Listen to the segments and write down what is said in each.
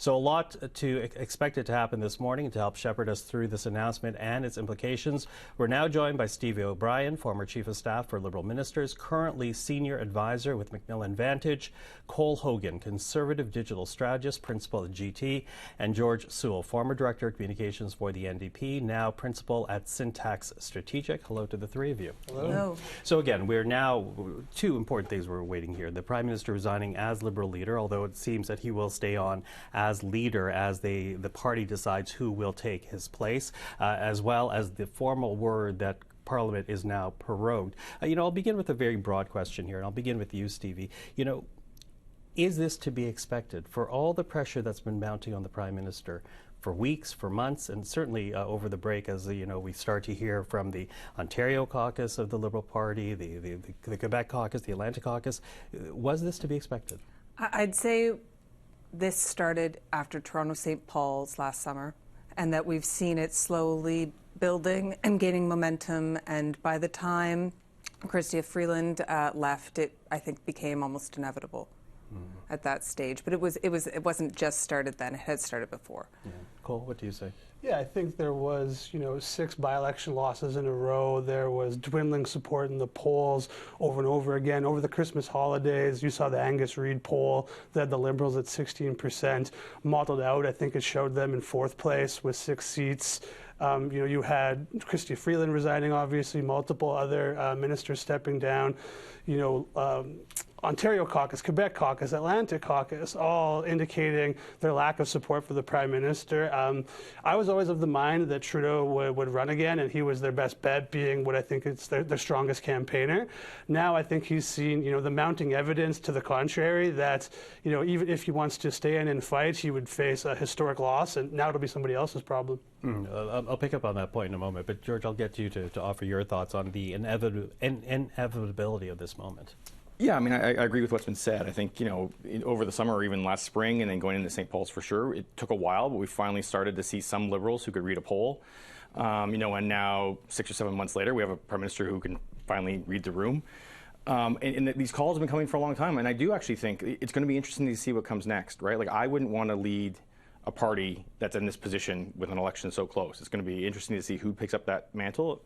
So a lot expected to happen this morning to help shepherd us through this announcement and its implications. We're now joined by Stevie O'Brien, former Chief of Staff for Liberal Ministers, currently Senior Advisor with Macmillan Vantage, Cole Hogan, Conservative Digital Strategist, Principal at GT, and George Soule, former Director of Communications for the NDP, now Principal at Syntax Strategic. Hello to the three of you. Hello. So again, we're now, two important things we're waiting here. The Prime Minister resigning as Liberal leader, although it seems that he will stay on as leader as the party decides who will take his place, as well as the formal word that Parliament is now prorogued. I'll begin with a very broad question here, and I'll begin with you, Stevie. Is this to be expected for all the pressure that's been mounting on the Prime Minister for weeks, for months, and certainly over the break as we start to hear from the Ontario caucus of the Liberal Party, the Quebec caucus, the Atlantic caucus? Was this to be expected? I'd say this started after Toronto St. Paul's last summer, and that we've seen it slowly building and gaining momentum. And by the time Chrystia Freeland left, it, I think, became almost inevitable at that stage. But it wasn't just started then; it had started before. Yeah. Cole, what do you say? Yeah, I think there was, 6 by-election losses in a row. There was dwindling support in the polls over and over again. Over the Christmas holidays, you saw the Angus Reid poll that had the Liberals at 16%. Modeled out, I think it showed them in 4th place with 6 seats. You had Chrystia Freeland resigning, obviously, multiple other ministers stepping down. Ontario caucus, Quebec caucus, Atlantic caucus, all indicating their lack of support for the Prime Minister. I was always of the mind that Trudeau would run again, and he was their best bet, being what I think is their strongest campaigner. Now I think he's seen, the mounting evidence to the contrary, that, even if he wants to stay in and fight, he would face a historic loss, and now it'll be somebody else's problem. I'll pick up on that point in a moment, but George, I'll get you to offer your thoughts on the inevitability of this moment. Yeah, I mean, I agree with what's been said. I think, over the summer or even last spring and then going into St. Paul's for sure, it took a while, but we finally started to see some Liberals who could read a poll. And now 6 or 7 months later, we have a Prime Minister who can finally read the room. And these calls have been coming for a long time. And I do actually think it's going to be interesting to see what comes next, right? Like, I wouldn't want to lead a party that's in this position with an election so close. It's going to be interesting to see who picks up that mantle.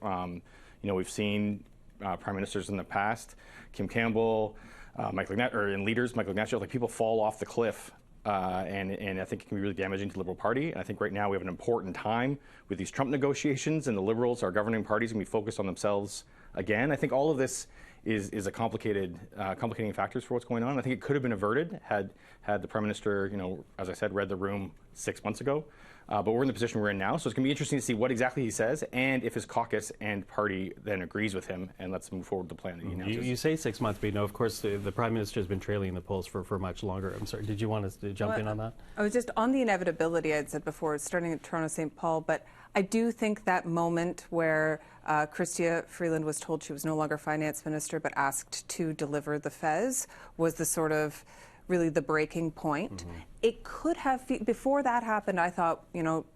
We've seen Prime Ministers in the past, Kim Campbell, Michael Ignatius, like, people fall off the cliff, and I think it can be really damaging to the Liberal Party. And I think right now we have an important time with these Trump negotiations, and the Liberals, our governing parties, can be focused on themselves again. I think all of this is a complicating factors for what's going on. I think it could have been averted had the Prime Minister, as I said, read the room 6 months ago. But we're in the position we're in now, so it's going to be interesting to see what exactly he says and if his caucus and party then agrees with him, and let's move forward with the plan that he announces. You say 6 months, but of course, the Prime Minister has been trailing in the polls for much longer. I'm sorry, did you want to jump in on that? I was just on the inevitability, I'd said before, starting at Toronto St. Paul, but I do think that moment where Chrystia Freeland was told she was no longer Finance Minister but asked to deliver the Fez was the sort of really the breaking point. It could have, before that happened, I thought,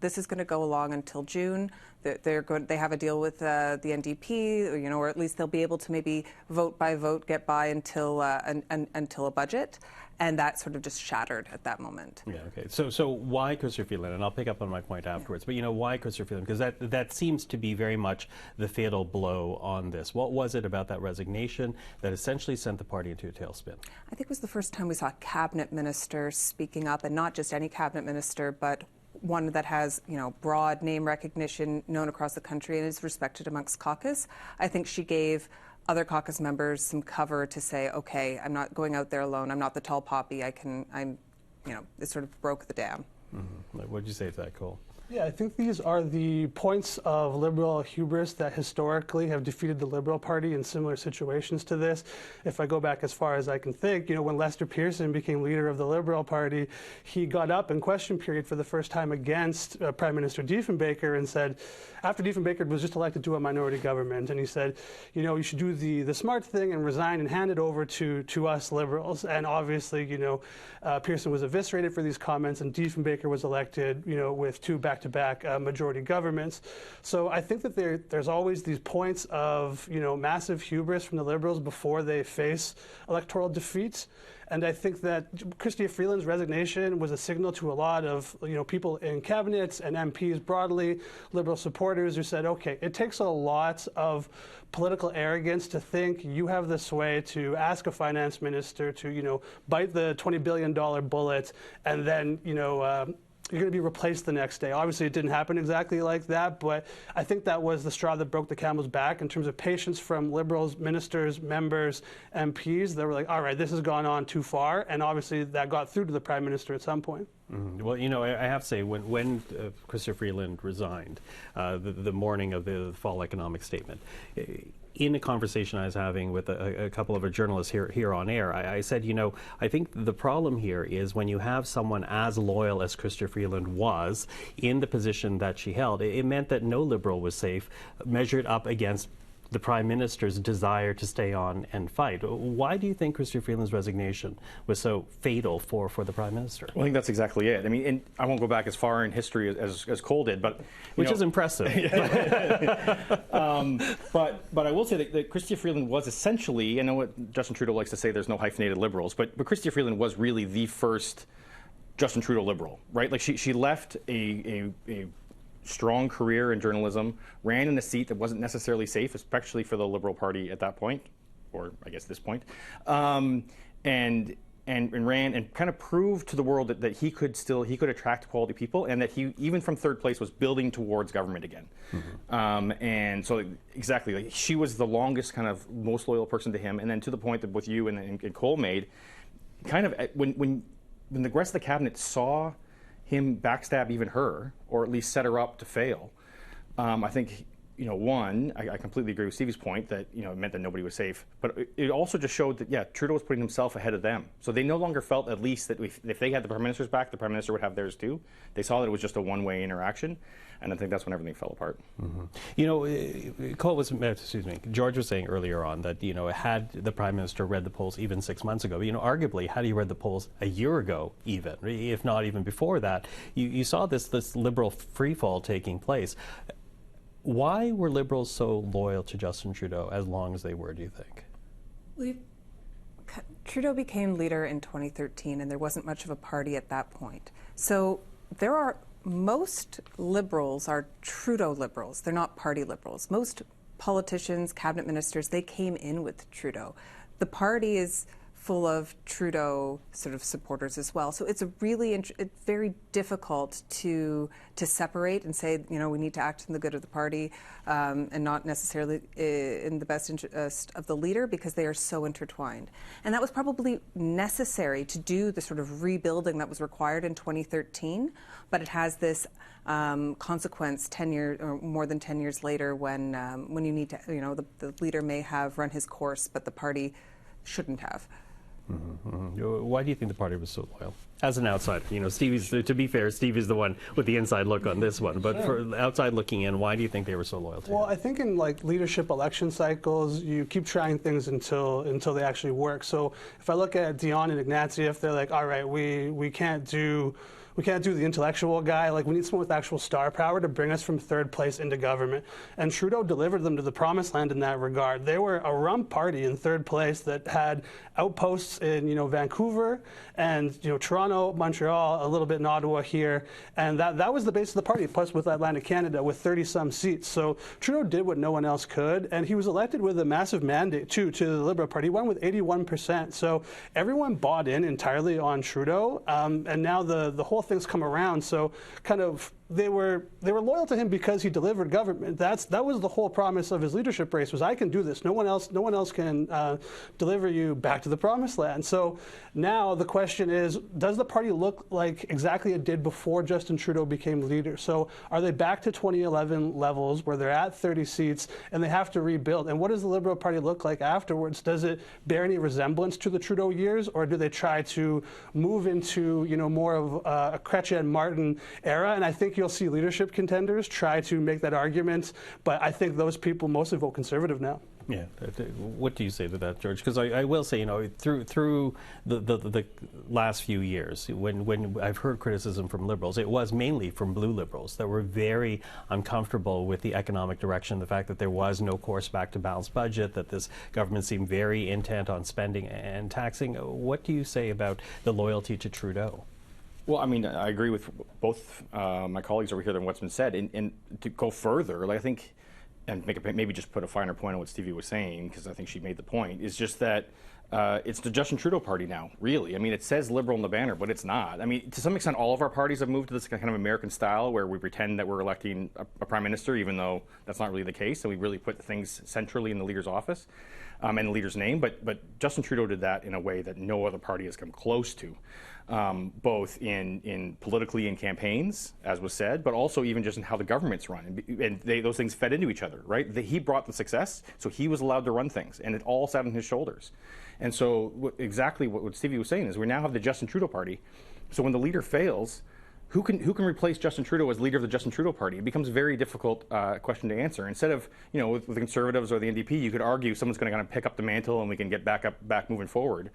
this is going to go along until June. They have a deal with the NDP, or at least they'll be able to maybe vote by vote get by until a budget. And that sort of just shattered at that moment. Yeah, okay. So why Chrystia Freeland? And I'll pick up on my point afterwards. But, why Chrystia Freeland? Because that seems to be very much the fatal blow on this. What was it about that resignation that essentially sent the party into a tailspin? I think it was the first time we saw a cabinet minister speaking up, and not just any cabinet minister, but one that has, broad name recognition, known across the country, and is respected amongst caucus. I think she gave other caucus members some cover to say, okay, I'm not going out there alone. I'm not the tall poppy. It sort of broke the dam. What did you say to that, Cole? Yeah, I think these are the points of Liberal hubris that historically have defeated the Liberal Party in similar situations to this. If I go back as far as I can think, when Lester Pearson became leader of the Liberal Party, he got up in question period for the first time against Prime Minister Diefenbaker and said, after Diefenbaker was just elected to a minority government, and he said, you should do the smart thing and resign and hand it over to us Liberals. And obviously, Pearson was eviscerated for these comments, and Diefenbaker was elected, with 2 back back-to-back majority governments. So I think that there's always these points of, massive hubris from the Liberals before they face electoral defeats. And I think that Chrystia Freeland's resignation was a signal to a lot of people in cabinets and MPs broadly, Liberal supporters who said, okay, it takes a lot of political arrogance to think you have the sway to ask a finance minister to bite the $20 billion bullet and then you're going to be replaced the next day. Obviously, it didn't happen exactly like that, but I think that was the straw that broke the camel's back in terms of patience from Liberals, ministers, members, MPs. They were like, all right, this has gone on too far, and obviously that got through to the Prime Minister at some point. Mm-hmm. Well, I have to say, when Chrystia Freeland resigned, the morning of the fall economic statement, in a conversation I was having with a couple of our journalists here on air, I said, I think the problem here is when you have someone as loyal as Chrystia Freeland was in the position that she held, it meant that no Liberal was safe, measured up against the Prime Minister's desire to stay on and fight. Why do you think Chrystia Freeland's resignation was so fatal for the Prime Minister? Well, I think that's exactly it. I mean, and I won't go back as far in history as Cole did, but which is impressive. But I will say that Chrystia Freeland was essentially, I know what Justin Trudeau likes to say, there's no hyphenated Liberals, but Chrystia Freeland was really the first Justin Trudeau Liberal, right? Like she left a strong career in journalism, ran in a seat that wasn't necessarily safe, especially for the Liberal Party at that point, or I guess this point, and ran and kind of proved to the world that he could attract quality people, and that he, even from third place, was building towards government again. Mm-hmm. And so exactly, like, she was the longest, kind of most loyal person to him, and then to the point that with you and Cole made, kind of when the rest of the cabinet saw him backstab even her, or at least set her up to fail. I think, I completely agree with Stevie's point that, it meant that nobody was safe. But it also just showed that, Trudeau was putting himself ahead of them. So they no longer felt, at least, that if they had the Prime Minister's back, the Prime Minister would have theirs too. They saw that it was just a one-way interaction. And I think that's when everything fell apart. Mm-hmm. George was saying earlier on that, had the Prime Minister read the polls even 6 months ago, arguably, had he read the polls a year ago even, if not even before that, you saw this Liberal freefall taking place. Why were Liberals so loyal to Justin Trudeau as long as they were, do you think? Trudeau became leader in 2013, and there wasn't much of a party at that point. So most Liberals are Trudeau Liberals. They're not party Liberals. Most politicians, cabinet ministers, they came in with Trudeau. The party is full of Trudeau sort of supporters as well. So it's it's very difficult to separate and say, we need to act in the good of the party and not necessarily in the best interest of the leader, because they are so intertwined. And that was probably necessary to do the sort of rebuilding that was required in 2013, but it has this consequence 10 years or more than 10 years later when you need to, the leader may have run his course, but the party shouldn't have. Mm-hmm, mm-hmm. Why do you think the party was so loyal? As an outsider, to be fair, Steve is the one with the inside look on this one. But for outside looking in, why do you think they were so loyal to him? Well, I think in leadership election cycles, you keep trying things until they actually work. So if I look at Dion and Ignatieff, they're like, all right, we can't do the intellectual guy. Like, we need someone with actual star power to bring us from third place into government. And Trudeau delivered them to the promised land in that regard. They were a rump party in third place that had outposts in, Vancouver and, Toronto, Montreal, a little bit in Ottawa here. And that was the base of the party, plus with Atlantic Canada with 30-some seats. So Trudeau did what no one else could. And he was elected with a massive mandate, too, to the Liberal Party. He won with 81%. So everyone bought in entirely on Trudeau. And now the whole things come around, so kind of they were loyal to him because he delivered government. That was the whole promise of his leadership race, was I can do this. No one else can deliver you back to the promised land. So now the question is, does the party look like exactly it did before Justin Trudeau became leader? So are they back to 2011 levels where they're at 30 seats and they have to rebuild? And what does the Liberal Party look like afterwards? Does it bear any resemblance to the Trudeau years, or do they try to move into more of a Chrétien Martin era? And I think you'll see leadership contenders try to make that argument, but I think those people mostly vote Conservative now. Yeah. What do you say to that, George? Because I will say, through the last few years, when I've heard criticism from Liberals, it was mainly from blue Liberals that were very uncomfortable with the economic direction, the fact that there was no course back to balanced budget, that this government seemed very intent on spending and taxing. What do you say about the loyalty to Trudeau? Well, I mean, I agree with both my colleagues over here than what's been said. And to go further, I think, and maybe just put a finer point on what Stevie was saying, because I think she made the point, is just that it's the Justin Trudeau party now, really. I mean, it says Liberal in the banner, but it's not. I mean, to some extent, all of our parties have moved to this kind of American style where we pretend that we're electing a prime minister, even though that's not really the case, and we really put things centrally in the leader's office and the leader's name. But Justin Trudeau did that in a way that no other party has come close to. Both in politically in campaigns, as was said, but also even just in how the government's run. And those things fed into each other, right? He brought the success, so he was allowed to run things, and it all sat on his shoulders. And so exactly what Stevie was saying is we now have the Justin Trudeau party. So when the leader fails, who can replace Justin Trudeau as leader of the Justin Trudeau party? It becomes a very difficult question to answer. Instead of, with the Conservatives or the NDP, you could argue someone's going to kind of pick up the mantle and we can get back moving forward.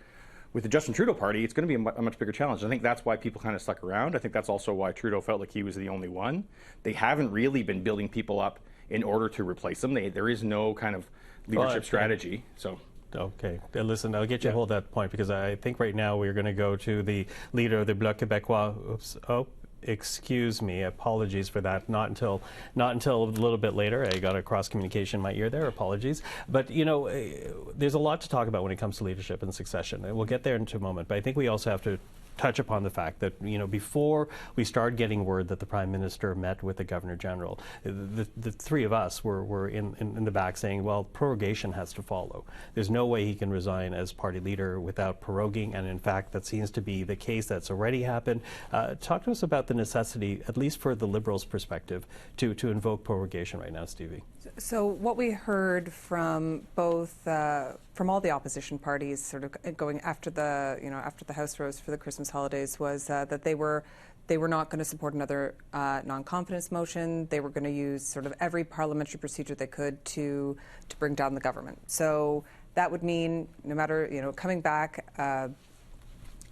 With the Justin Trudeau party, it's going to be a much bigger challenge. I think that's why people kind of stuck around. I think that's also why Trudeau felt like he was the only one. They haven't really been building people up in order to replace them. There is no kind of leadership strategy. So. Okay. Listen, I'll get you a hold of that point, because I think right now we're going to go to the leader of the Bloc Québécois. Oops. Oh. Excuse me, apologies for that. Not until a little bit later. I got a cross communication in my ear there. Apologies. But there's a lot to talk about when it comes to leadership and succession. And we'll get there in a moment. But I think we also have to touch upon the fact that, before we started getting word that the Prime Minister met with the Governor General, the three of us were in the back saying, well, prorogation has to follow. There's no way he can resign as party leader without proroguing, and in fact, that seems to be the case. That's already happened. Talk to us about the necessity, at least for the Liberals' perspective, to invoke prorogation right now, Stevie. So what we heard from both from all the opposition parties, sort of going after the House rose for the Christmas holidays, was that they were not going to support another non-confidence motion. They were going to use sort of every parliamentary procedure they could to bring down the government. So that would mean, no matter coming back at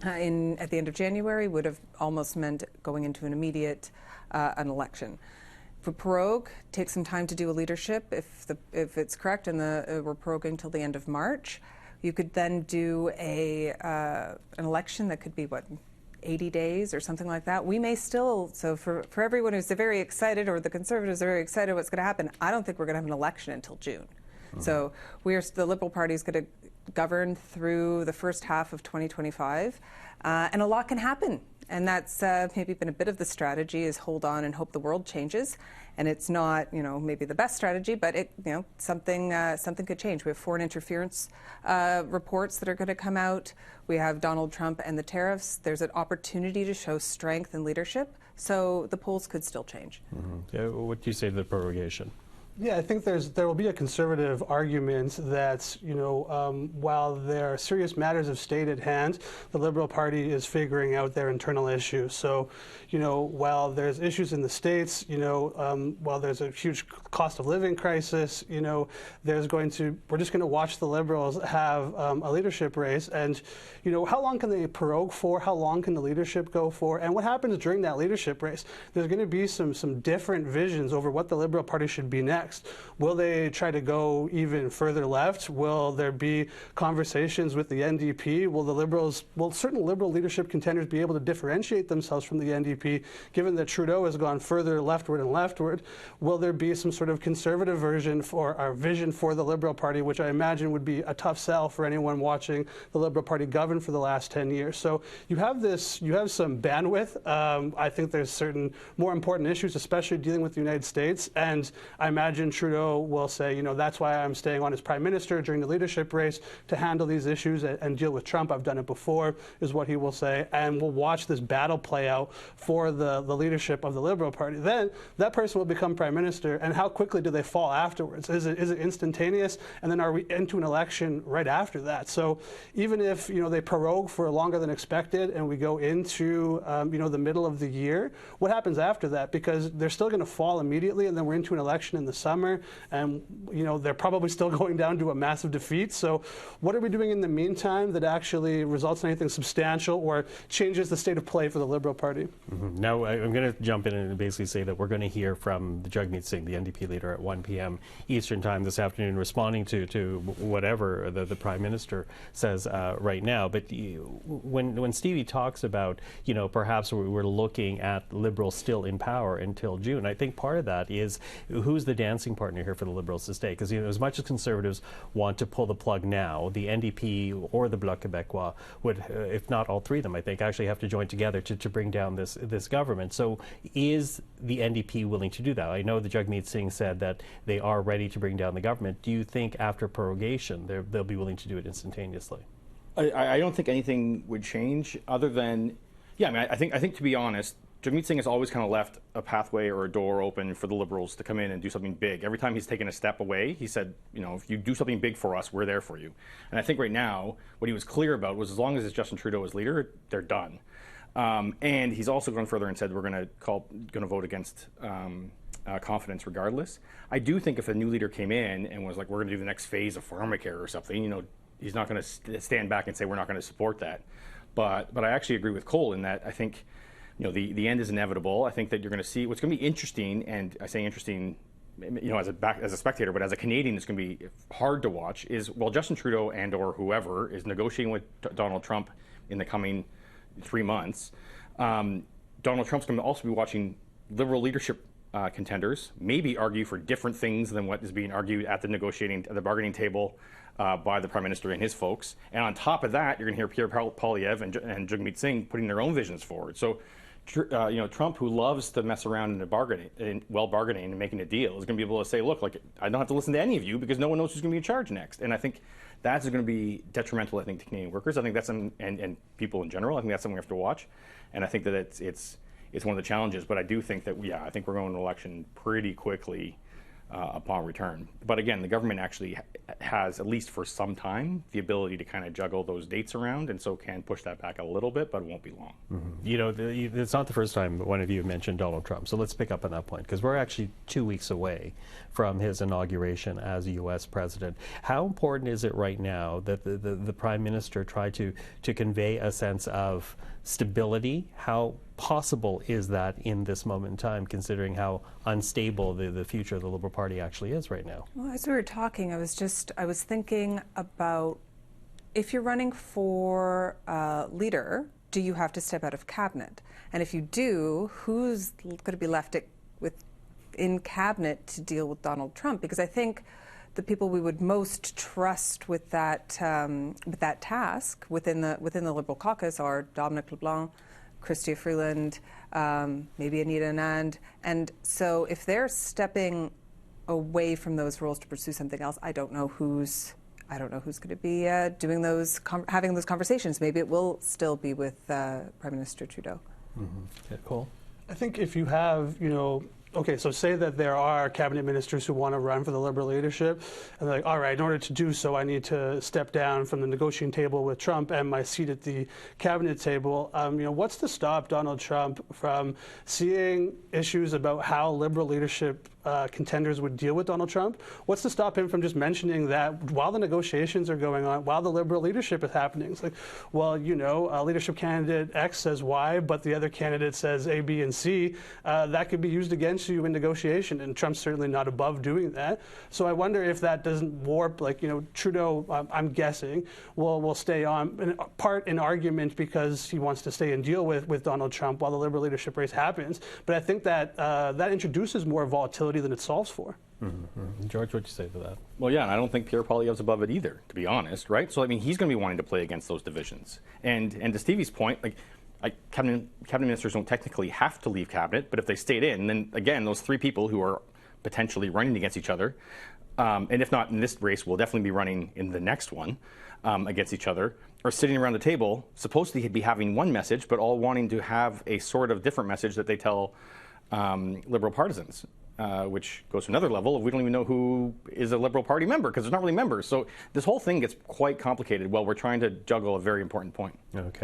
the end of January, would have almost meant going into an immediate an election. For prorogue, take some time to do a leadership. If it's correct, and we're proroguing till the end of March, you could then do an election that could be 80 days or something like that. We may still, so for everyone who's very excited, or the Conservatives are very excited what's going to happen, I don't think we're going to have an election until June. Mm-hmm. So the Liberal Party is going to govern through the first half of 2025, and a lot can happen. And that's maybe been a bit of the strategy, is hold on and hope the world changes. And it's not, maybe the best strategy, but something could change. We have foreign interference reports that are going to come out. We have Donald Trump and the tariffs. There's an opportunity to show strength and leadership. So the polls could still change. Mm-hmm. Yeah, what do you say to the prorogation? Yeah, I think there will be a conservative argument that, while there are serious matters of state at hand, the Liberal Party is figuring out their internal issues. So, while there's issues in the States, while there's a huge cost of living crisis, we're just going to watch the Liberals have a leadership race. And, how long can they prorogue for? How long can the leadership go for? And what happens during that leadership race? There's going to be some different visions over what the Liberal Party should be next. Will they try to go even further left? Will there be conversations with the NDP? Will certain Liberal leadership contenders be able to differentiate themselves from the NDP, given that Trudeau has gone further leftward and leftward? Will there be some sort of conservative vision for the Liberal Party, which I imagine would be a tough sell for anyone watching the Liberal Party govern for the last 10 years? So you have some bandwidth. I think there's certain more important issues, especially dealing with the United States, and I imagine Trudeau will say, that's why I'm staying on as Prime Minister during the leadership race, to handle these issues and deal with Trump. I've done it before, is what he will say. And we'll watch this battle play out for the leadership of the Liberal Party. Then that person will become Prime Minister, and how quickly do they fall afterwards? Is it instantaneous? And then are we into an election right after that? So even if, they prorogue for longer than expected and we go into, the middle of the year, what happens after that? Because they're still going to fall immediately, and then we're into an election in the summer, and they're probably still going down to a massive defeat. So what are we doing in the meantime that actually results in anything substantial or changes the state of play for the Liberal Party? Now, I'm going to jump in and basically say that we're going to hear from the Jagmeet Singh, the NDP leader, at 1 p.m. Eastern Time this afternoon, responding to whatever the Prime Minister says right now. But when Stevie talks about, perhaps we're looking at Liberals still in power until June, I think part of that is who's the dancing partner here for the Liberals to stay? Because as much as Conservatives want to pull the plug now, the NDP or the Bloc Québécois would, if not all three of them, I think, actually have to join together to bring down this government. So is the NDP willing to do that? I know the Jagmeet Singh said that they are ready to bring down the government. Do you think after prorogation they'll be willing to do it instantaneously? I don't think anything would change other than, I think to be honest, Jagmeet Singh has always kind of left a pathway or a door open for the Liberals to come in and do something big. Every time he's taken a step away, he said, if you do something big for us, we're there for you. And I think right now, what he was clear about was as long as it's Justin Trudeau as leader, they're done. And he's also gone further and said we're going to vote against confidence regardless. I do think if a new leader came in and was like, we're going to do the next phase of pharmacare or something, he's not going to stand back and say we're not going to support that. But I actually agree with Cole in that I think the end is inevitable. I think that you're going to see what's going to be interesting, and I say interesting, as a spectator, but as a Canadian, it's going to be hard to watch. Is while Justin Trudeau and or whoever is negotiating with Donald Trump in the coming 3 months, Donald Trump's going to also be watching Liberal leadership contenders maybe argue for different things than what is being argued at the bargaining table by the Prime Minister and his folks. And on top of that, you're going to hear Pierre Poilievre and Jagmeet Singh putting their own visions forward. So, Trump, who loves to mess around in bargaining and making a deal, is going to be able to say, look, I don't have to listen to any of you because no one knows who's going to be in charge next. And I think that's going to be detrimental, to Canadian workers. I think that's, and people in general, I think that's something we have to watch. And I think that it's one of the challenges. But I do think that, I think we're going to election pretty quickly upon return. But again, the government actually has, at least for some time, the ability to kind of juggle those dates around, and so can push that back a little bit, but it won't be long. It's not the first time one of you mentioned Donald Trump, so let's pick up on that point, because we're actually 2 weeks away from his inauguration as U.S. president. How important is it right now that the Prime Minister try to convey a sense of stability? How possible is that in this moment in time, considering how unstable the future of the Liberal Party actually is right now? Well, as we were talking, I was thinking about, if you're running for leader, do you have to step out of cabinet? And if you do, who's going to be left in cabinet to deal with Donald Trump? Because I think the people we would most trust with that task within the Liberal caucus are Dominic LeBlanc, Chrystia Freeland, maybe Anita Anand. And so if they're stepping away from those roles to pursue something else, I don't know who's going to be doing having those conversations. Maybe it will still be with Prime Minister Trudeau. Yeah, Cole? I think if you have, okay, so say that there are cabinet ministers who want to run for the Liberal leadership, and they're like, all right, in order to do so, I need to step down from the negotiating table with Trump and my seat at the cabinet table. What's to stop Donald Trump from seeing issues about how Liberal leadership contenders would deal with Donald Trump? What's to stop him from just mentioning that while the negotiations are going on, while the Liberal leadership is happening? It's like, well, leadership candidate X says Y, but the other candidate says A, B, and C. That could be used against you in negotiation, and Trump's certainly not above doing that. So I wonder if that doesn't warp, Trudeau, I'm guessing, will stay on, part in argument because he wants to stay and deal with Donald Trump while the Liberal leadership race happens. But I think that that introduces more volatility than it solves for. George, what'd you say to that? Well, yeah, and I don't think Pierre Poilievre's above it either, to be honest, right? So, he's going to be wanting to play against those divisions. And to Stevie's point, cabinet ministers don't technically have to leave cabinet, but if they stayed in, then again, those three people who are potentially running against each other, and if not in this race, will definitely be running in the next one against each other, are sitting around the table, supposed to be having one message, but all wanting to have a sort of different message that they tell Liberal partisans. Which goes to another level of we don't even know who is a Liberal Party member because there's not really members. So this whole thing gets quite complicated while we're trying to juggle a very important point. Okay.